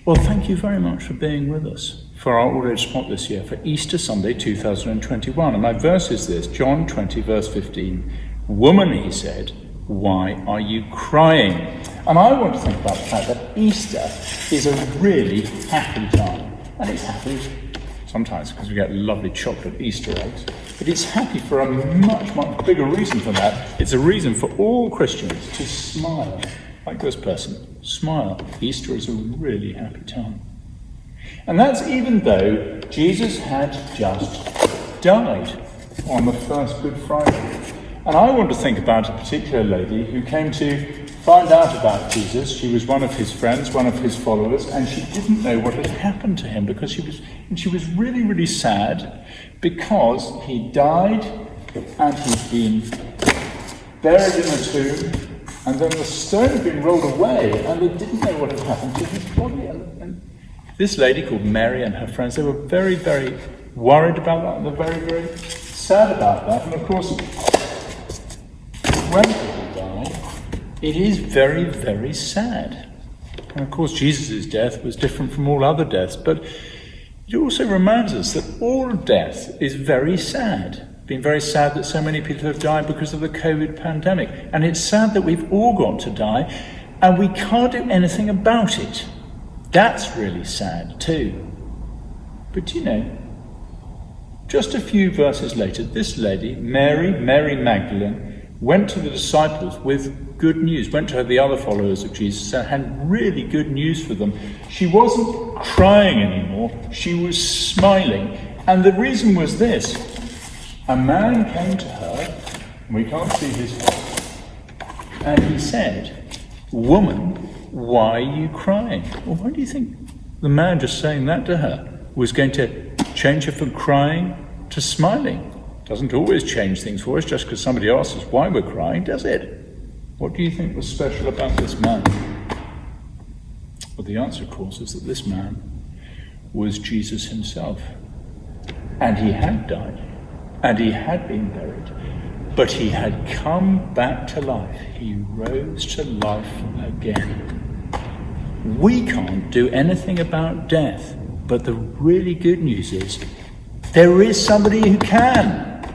Well, thank you very much for being with us for our all-age spot this year for Easter Sunday 2021. And my verse is this, John 20, verse 15. Woman, he said, why are you crying? And I want to think about the fact that Easter is a really happy time. And it's happy sometimes because we get lovely chocolate Easter eggs. But it's happy for a much, much bigger reason than that. It's a reason for all Christians to smile. Like this person, smile. Easter is a really happy time. And that's even though Jesus had just died on the first Good Friday. And I want to think about a particular lady who came to find out about Jesus. She was one of his friends, one of his followers, and she didn't know what had happened to him because she was really, really sad because he died and he'd been buried in a tomb. And then the stone had been rolled away, and they didn't know what had happened to his body. And this lady called Mary and her friends, they were very, very worried about that, and they're very, very sad about that. And of course, when people die, it is very, very sad. And of course, Jesus' death was different from all other deaths, but it also reminds us that all death is very sad. Been very sad that so many people have died because of the COVID pandemic. And it's sad that we've all got to die and we can't do anything about it. That's really sad too. But you know, just a few verses later, this lady, Mary Magdalene, went to the disciples with good news, went to the other followers of Jesus and had really good news for them. She wasn't crying anymore, she was smiling. And the reason was this. A man came to her, we can't see his face, and he said, "Woman, why are you crying?" Well, why do you think the man just saying that to her was going to change her from crying to smiling? Doesn't always change things for us just because somebody asks us why we're crying, does it? What do you think was special about this man? Well, the answer, of course, is that this man was Jesus himself. And he had died. And he had been buried, but he had come back to life. He rose to life again. We can't do anything about death, but the really good news is there is somebody who can,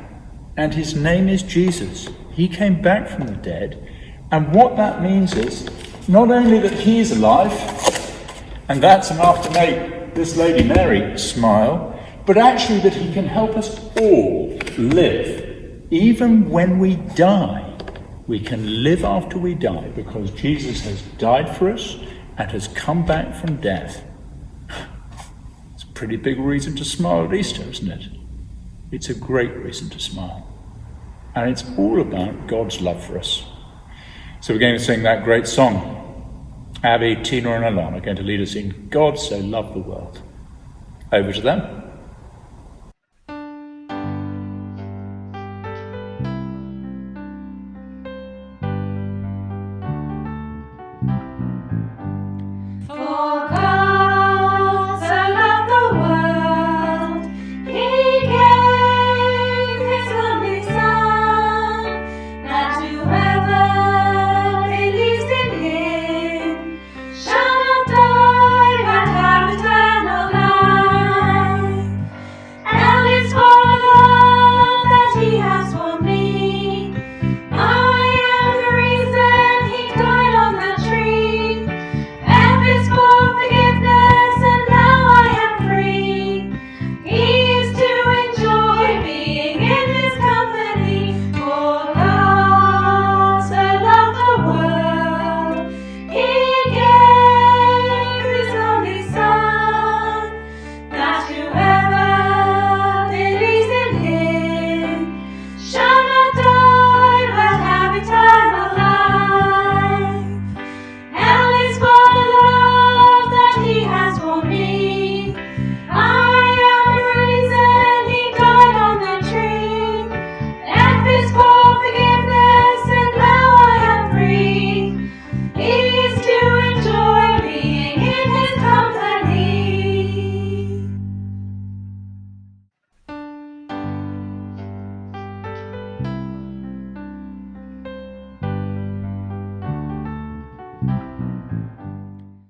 and his name is Jesus. He came back from the dead, and what that means is not only that he is alive, and that's enough to make this lady Mary smile, but actually that he can help us all live. Even when we die, we can live after we die because Jesus has died for us and has come back from death. It's a pretty big reason to smile at Easter, isn't it? It's a great reason to smile. And it's all about God's love for us. So we're going to sing that great song. Abby, Tina and Alon are going to lead us in God So Loved the World. Over to them.